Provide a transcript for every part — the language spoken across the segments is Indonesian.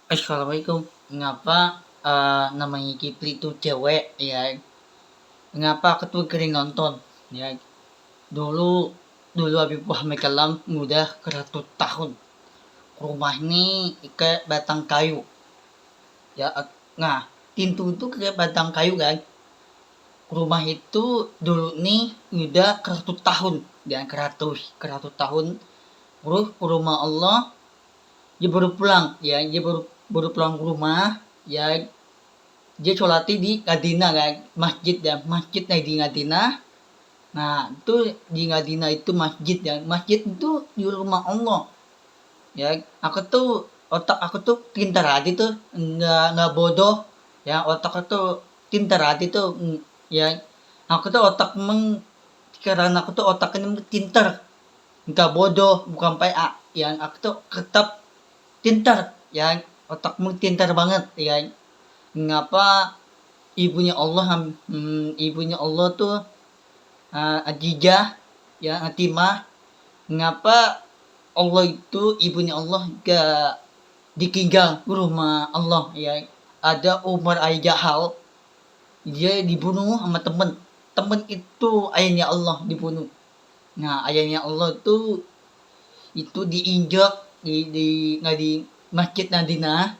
Assalamualaikum. Ngapa namanya Kipli itu cewek ya? Ngapa aku tuh kering nonton ya? Dulu dulu Habib Muhammad Kalam udah keratus tahun. Rumah ini kayak batang kayu ya. Nah, pintu itu kayak batang kayu kan. Rumah itu dulu nih udah keratus tahun ya, keratus keratus tahun. Terus ke rumah Allah dia baru pulang ya, dia baru baru pulang ke rumah ya. Dia sholatnya di Ngadina kan, masjid ya, masjid di Ngadina. Nah itu di Ngadina itu masjid ya, masjid itu di rumah Allah ya. Aku tuh otak aku tuh pintar aja tuh, nggak bodoh ya. Otak aku tuh pintar aja tuh, ya. Aku tuh otak karena aku tuh otaknya pintar, nggak bodoh, bukan PA ya. Aku tuh tetap pintar ya, otakmu pintar banget ya. Ngapa ibunya Allah tuh Adijah ya, Atimah. Ngapa Allah itu ibunya Allah gak ditinggal rumah Allah ya. Ada Umar Jahal, dia dibunuh sama temen. Temen itu ayahnya Allah dibunuh. Nah ayahnya Allah tuh itu diinjak nggak di masjid Nadinah.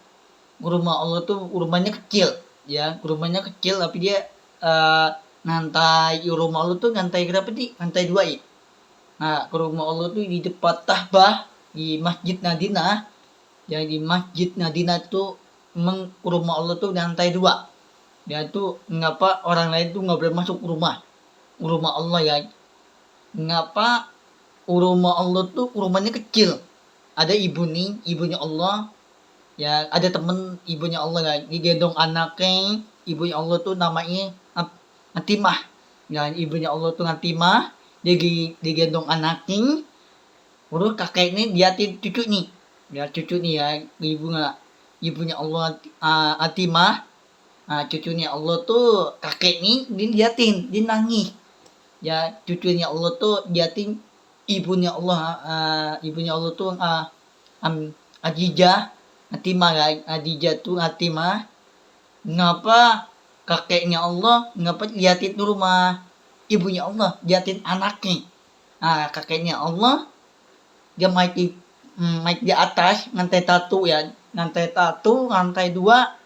Rumah Allah tuh rumahnya kecil ya, rumahnya kecil tapi dia uh, ngantai rumah Allah tuh ngantai berapa sih, ngantai dua ya. Nah ke rumah Allah tuh di depan Tahbah di Masjid Nadinah. Yang di Masjid Nadinah tuh emang rumah Allah tuh ngantai dua. Dia tuh ngapa orang lain tuh nggak boleh masuk rumah Allah ya. Ngapa rumah Allah tuh rumahnya kecil. Ada ibunya Allah ya, ada temen ibunya Allah kan digendong anaknya. Ibunya Allah tuh namanya Atimah ya. Ibunya Allah tuh Atimah, dia digendong anaknya. Terus kakek ini diatin cucu nih ya, cucu nih ya. Ibunya Allah Atimah, cucunya Allah tuh kakek nih diliatin, dia nangis ya. Cucunya Allah tuh diatin ibunya Allah tuh Adijah Atimah kan. Adijah tuh Atimah. Ngapa kakeknya Allah ngapa liatin rumah ibunya Allah, liatin anaknya. Kakeknya Allah dia main di atas lantai satu ya, lantai satu, lantai dua.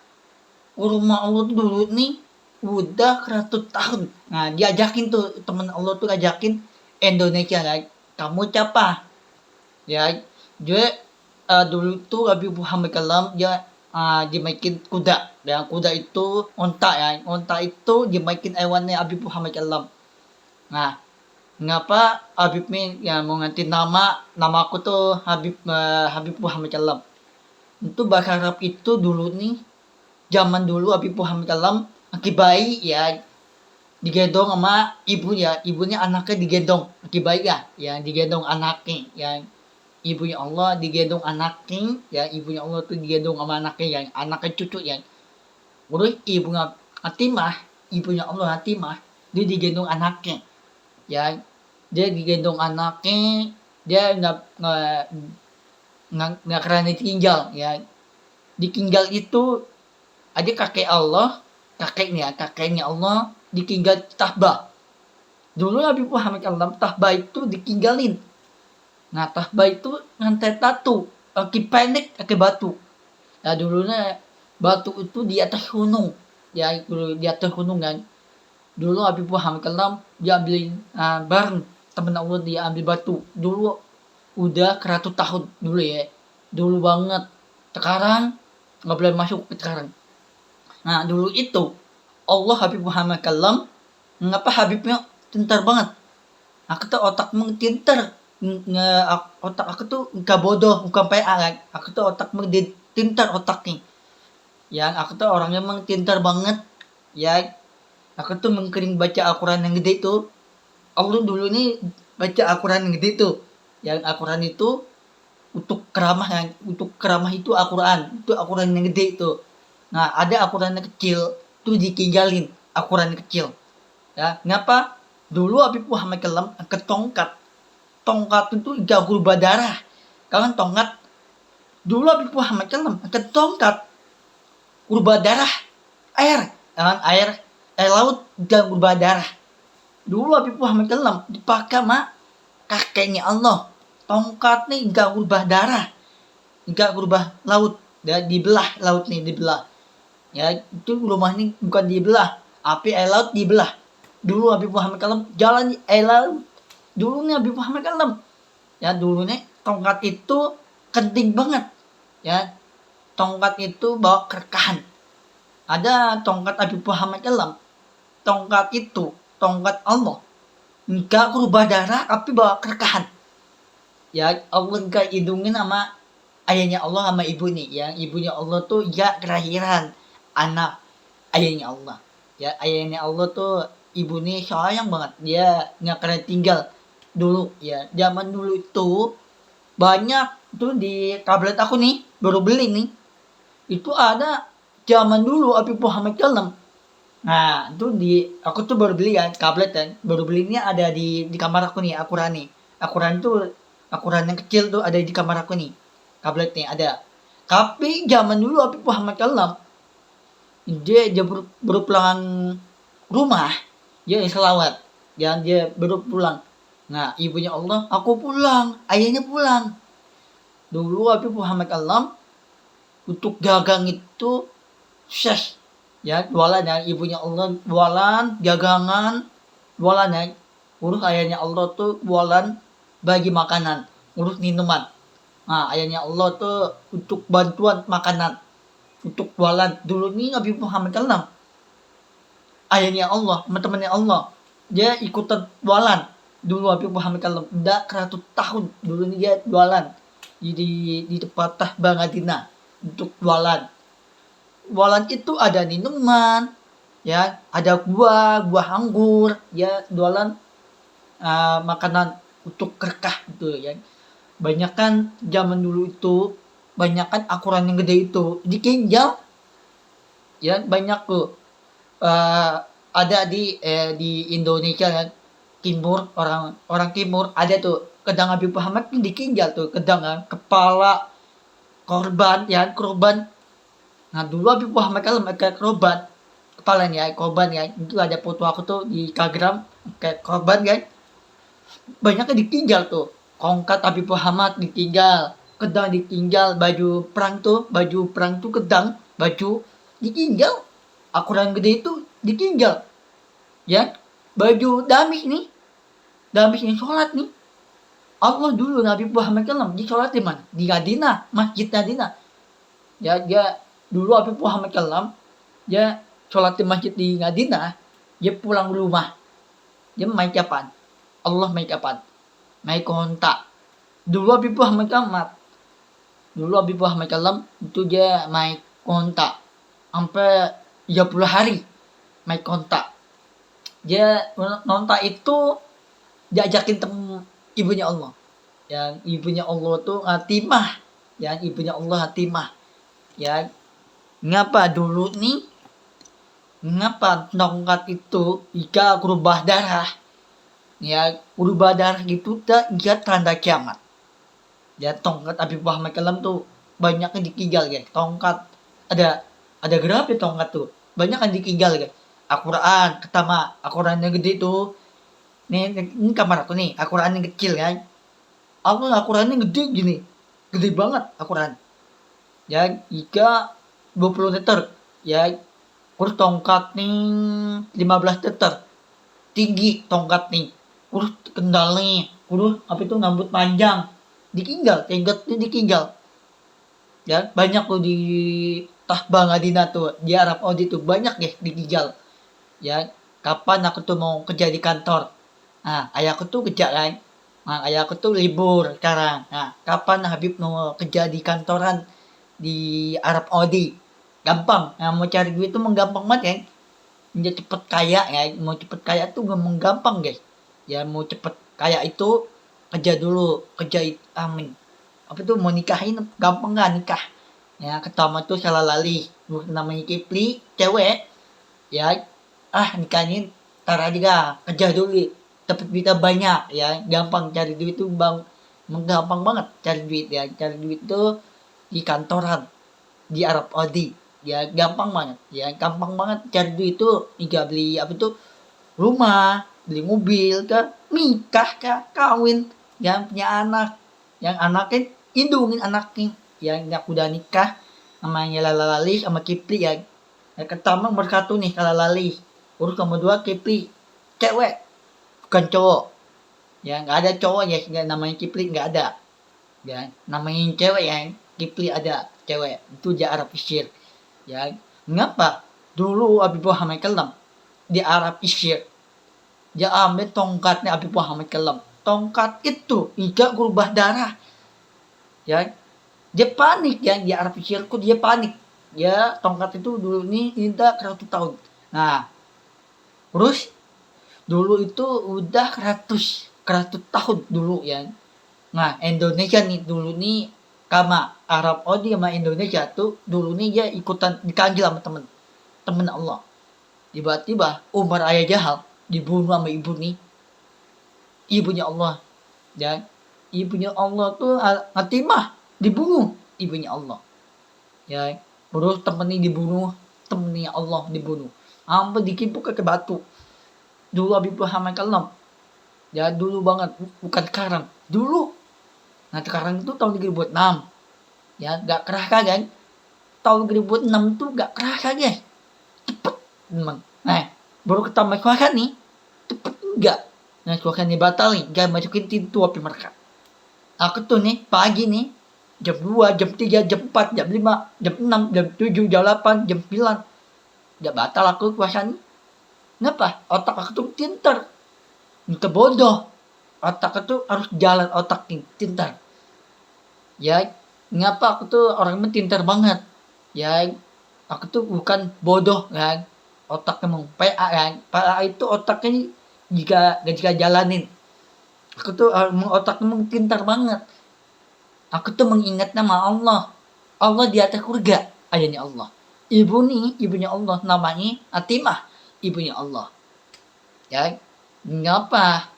Rumah Allah tuh dulu nih udah 100 tahun. Nah diajakin tuh temen Allah tuh ajakin Indonesia kan, kamu siapa ya. Dia dulu tuh Nabi Muhammad Kalam dia dimaikin kuda dan kuda itu onta ya. Onta itu dimaikin hewannya Habib Muhammad Kalam. Nah ngapa Habib nih ya mau nganti nama aku tuh Habib Muhammad Kalam. Itu bahasa Arab itu dulu nih, zaman dulu Habib Muhammad Kalam laki bayi ya, digendong sama ibunya anaknya digendong laki bayi ya digendong anaknya ya. Ibunya Allah digendong anaknya ya, ibunya Allah tuh digendong sama anaknya ya, anaknya cucu ya. Terus ibunya Allah Hatimah, dia digendong anaknya ya. Dia digendong anaknya, dia nggak karena ditinggal ya. Ditinggal itu ada kakeknya Allah ditinggal tahbah. Dulu Nabi Muhammad SAW tahbah itu ditinggalin. Nah tahbah itu ngantai tatu, aki pendek aki batu. Nah dulunya batu itu di atas gunung ya, dulu di atas gunung kan. Dulu Habib Muhammad SAW diambilin bareng temen Allah, dia ambil batu. Dulu udah 100 tahun dulu ya, dulu banget. Sekarang nggak boleh masuk sekarang. Nah dulu itu Allah Habib Muhammad SAW, ngapa Habibnya pintar banget. Aku tuh otak pintar, otak aku tuh nggak bodoh, bukan PA kan. Aku tuh otak pintar otaknya ya. Aku tuh orangnya emang pintar banget ya. Aku tuh mengkering baca Al-Quran yang gede tuh. Allah dulu nih baca Al-Quran yang gede tuh. Yang Al-Quran itu untuk keramah kan. Untuk keramah itu Al-Quran. Itu Al-Quran yang gede tuh. Nah ada Al-Quran yang kecil tuh ditinggalin Al-Quran yang kecil ya. Ngapa? Dulu Habib Muhammad Kalam ke tongkat. Tongkat itu jago berdarah. Kan tongkat Dulu Habib Muhammad SAW angkat tongkat berubah darah air, air laut dan berubah darah. Dulu Habib Muhammad SAW dipakai sama kakeknya Allah. Tongkat nih gak berubah darah, gak berubah laut, dan dibelah laut nih dibelah. Ya itu rumah ini bukan dibelah, api air laut dibelah. Dulu Habib Muhammad SAW jalan di air laut. Dulu nih Habib Muhammad SAW. Ya dulu nih tongkat itu penting banget. Ya tongkat itu bawa kerkahan. Ada tongkat Habib Muhammad SAW. Tongkat itu tongkat Allah. Enggak berubah darah tapi bawa kerkahan. Ya Allah enggak hidungin sama ayahnya Allah sama ibu nih. Ya ibunya Allah tuh ya kelahiran anak ayahnya Allah. Ya ayahnya Allah tuh ibu nih sayang banget. Dia nggak pernah tinggal dulu. Ya zaman dulu itu banyak tuh di tablet aku nih baru beli nih. Itu ada zaman dulu Habib Muhammad SAW. Nah, itu aku tuh baru beli kan tablet kan. Baru belinya ada di kamar aku nih, Akuran nih. Akuran tuh Akuran yang kecil tuh ada di kamar aku nih. Tabletnya ada. Tapi zaman dulu Habib Muhammad SAW dia baru pulang rumah, dia selawat. Dia baru pulang. Nah, ibunya Allah, aku pulang, ayahnya pulang. Dulu Habib Muhammad SAW untuk dagang itu sukses. Ya jualan ya ibunya Allah jualan dagangan jualan ya urus ayahnya Allah tuh jualan bagi makanan urus minuman. Nah ayahnya Allah tuh untuk bantuan makanan untuk jualan dulu nih Nabi Muhammad SAW ayahnya Allah teman-temannya Allah dia ikutan jualan dulu Nabi Muhammad SAW udah 100 tahun dulu nih dia jualan di tempat Bangadina untuk jualan itu ada minuman, ya, ada buah anggur, ya, jualan makanan untuk berkah gitu ya. Banyak kan zaman dulu itu, banyak kan akuran yang gede itu dikinjal, ya banyak tuh ada di Indonesia ya, timur orang timur ada tuh kedang Habib Muhammad dikinjal tuh kedang kan kepala korban ya korban. Nah dulu Habib Muhammad kalau kayak korban kepalanya korban ya itu ada foto aku tuh di Instagram kayak korban kan banyaknya ditinggal tuh kongkat Habib Muhammad ditinggal kedang ditinggal baju perang tuh kedang baju ditinggal akuran gede itu ditinggal ya baju damis yang sholat nih Allah dulu Nabi Muhammad kan di sholat di mana di Madinah masjid Madinah ya dia dulu Habib Muhammad SAW dia sholat di masjid di Madinah dia pulang rumah dia main kapan Allah main kapan main kontak dulu Habib Muhammad SAW itu dia main kontak sampai 30 hari main kontak dia nontak itu diajakin ibunya Allah yang ibunya Allah tuh Hatimah yang ibunya Allah Hatimah ya ngapa dulu nih ngapa tongkat itu jika berubah darah ya berubah darah gitu dia tanda kiamat ya tongkat Habib Muhammad SAW tuh banyak yang ditinggal guys tongkat ada berapa tongkat tuh banyak yang ditinggal guys Al-Quran pertama Al-Quran yang gede tuh ini kamar aku nih Al-Quran yang kecil kan aku Al-Quran yang gede banget Al-Quran ya jika 20 meter ya terus tongkat nih 15 meter tinggi tongkat nih terus kendalnya terus apa itu rambut panjang tinggatnya ditinggal ya banyak tuh di Bangadina tuh di Arab Saudi tuh banyak ya ditinggal ya kapan aku tuh mau kerja di kantor nah ayahku tuh kerja kan nah ayahku tuh libur sekarang nah kapan Habib mau kerja di kantoran di Arab Saudi gampang nah, mau cari duit tuh menggampang banget ya dia cepet kaya ya mau cepet kaya tuh gampang guys ya mau cepet kaya itu kerja amin apa tuh mau nikahin gampang nggak nikah ya pertama tuh salah lali namanya Kipli cewek ya nikahin tar aja dah kerja dulu dapat duitnya banyak ya gampang cari duit tuh bang gampang banget cari duit tuh di kantoran di Arab Saudi. Ya gampang banget, ya gampang banget cari duit itu, hingga beli apa tuh, rumah, beli mobil, nikah, kawin, yang punya anak, yang anaknya indungin anaknya, yang udah nikah namanya Lala sama Kipli ya. Yang pertama bersatu nih kalau Lali, urus nomor dua Kipli, cewek bukan cowok, ya nggak ada cowok ya, nggak namanya Kipli nggak ada, ya namanya cewek yang Kipli ada cewek itu di Arab Isir. Ya mengapa dulu Habib Muhammad Kelam di Arab Isir dia ambil tongkatnya Habib Muhammad Kelam, tongkat itu tidak berubah darah, ya dia panik ya di Arab Isir kok dia panik, ya tongkat itu dulu ini tidak 100 tahun. Nah terus dulu itu udah 100 tahun dulu ya. Nah Indonesia nih dulu nih sama Arab Saudi sama Indonesia tuh dulu nih dia ikutan dikanjil sama temen Allah. Tiba-tiba Umar Ayah Jahal dibunuh sama ibu nih, ibunya Allah, dan ibunya Allah tuh Fatimah dibunuh ibunya Allah, ya terus temennya dibunuh, temennya Allah dibunuh, sampai dikipuk ke batu. Dulu Habib Muhammad Kalam, ya dulu banget, bukan sekarang, dulu. Nah sekarang itu tahun 2006, ya gak kerasa kan, tahun 2006 tuh gak kerasa guys, cepet memang. Nah baru ketambah suara nih, cepet enggak. Nah suara nih batal nih, gak masukin pintu api mereka. Aku tuh nih pagi nih, jam 2, jam 3, jam 4, jam 5, jam 6, jam 7, jam 8, jam 9, gak batal aku puasa nih. Kenapa? Otak aku tuh pinter, itu bodoh. Otak itu harus jalan, otak pintar. Ya, ngapa aku tuh orangnya pintar banget. Ya, aku tuh bukan bodoh kan. Otak emang PA kan. PA itu otaknya jika jalanin. Aku tuh otak emang pintar banget. Aku tuh mengingat nama Allah. Allah di atas surga. Ayahnya Allah. Ibunya Allah namanya Atimah. Ibunya Allah. Ya, ngapa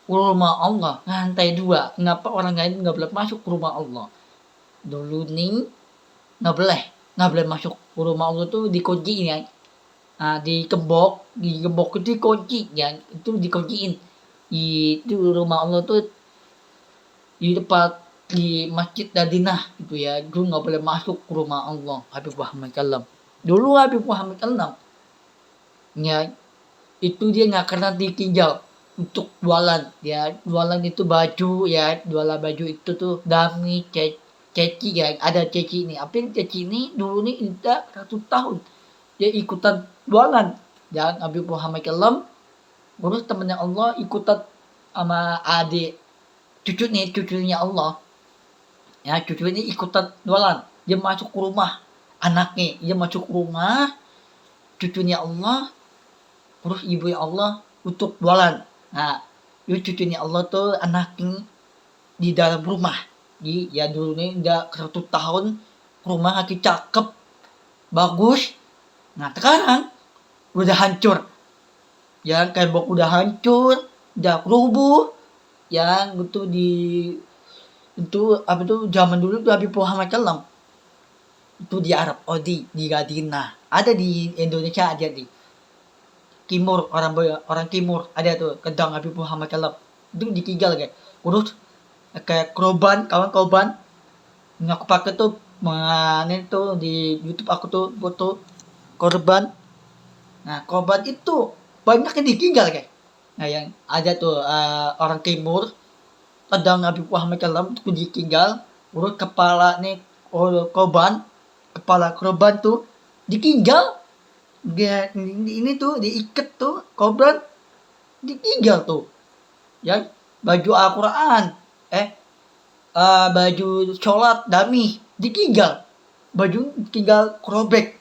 rumah Allah lantai 2, kenapa orang lain nggak boleh masuk ke rumah Allah? Dulu nih nggak boleh masuk ke rumah Allah tuh dikunci ya. Nah, di gembok itu dikunci ya, itu dikunciin. Itu rumah Allah tuh di depan di Masjid Madinah gitu ya, dulu nggak boleh masuk ke rumah Allah Habib Muhammad Kalam. Dulu Habib Muhammad Kalam ya, itu dia nggak pernah ditinjau untuk jualan ya, jualan itu baju ya, jualan baju itu tuh dami ceci ya, ada ceci ini apa yang ceci ini dulu nih udah 100 tahun dia ikutan jualan ya. Habib Muhammad Kalam terus temennya Allah ikutan sama adik cucunya Allah ya, cucunya ikutan jualan, dia masuk ke rumah anaknya, dia masuk ke rumah cucunya Allah, terus ibu Allah untuk jualan. Nah itu cucunya Allah tuh anaknya di dalam rumah, ya dulu nih udah 100 tahun rumah lagi cakep bagus. Nah sekarang udah hancur ya, tembok udah hancur, udah rubuh yang itu itu apa tuh zaman dulu tuh Habib Muhammad Kalam itu di Arab Saudi di Madinah, ada di Indonesia, ada di Timur, orang Timur ada tuh kedang Habib Muhammad Kalam itu ditinggal kayak urus kayak kawan yang aku pakai tuh mana tuh di YouTube aku tuh foto korban. Nah korban itu banyak yang ditinggal kayak. Nah yang ada tuh orang Timur kadang Habib Muhammad Kalam tuh ditinggal, urus kepala nih korban, kepala korban tuh ditinggal. Dia ini tuh diikat tuh korban ditinggal tuh ya, baju Al-Quran baju sholat dami ditinggal, baju tinggal kerobek,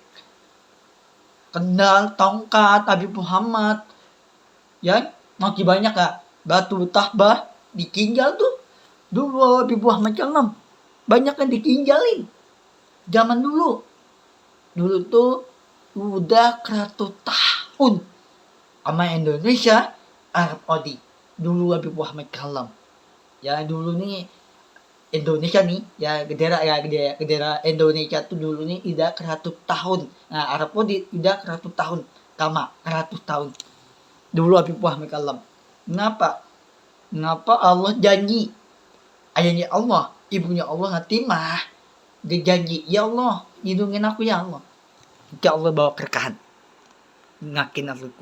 kendal tongkat Habib Muhammad ya, masih banyak ya, batu tahbah ditinggal tuh dulu Habib Muhammad Kalam, banyak yang ditinggalin zaman dulu tuh udah 100 tahun sama Indonesia Arab Saudi dulu Habib Muhammad Kalam ya. Dulu nih Indonesia nih ya bendera Indonesia tuh dulu nih udah keratus tahun. Nah Arab pun udah keratus tahun, kama keratus tahun dulu api puah mereka lam. Kenapa Allah janji ayahnya Allah ibunya Allah Hatimah dia janji ya Allah lindungin aku ya Allah. Ya Allah bawa berkahan ngakin aku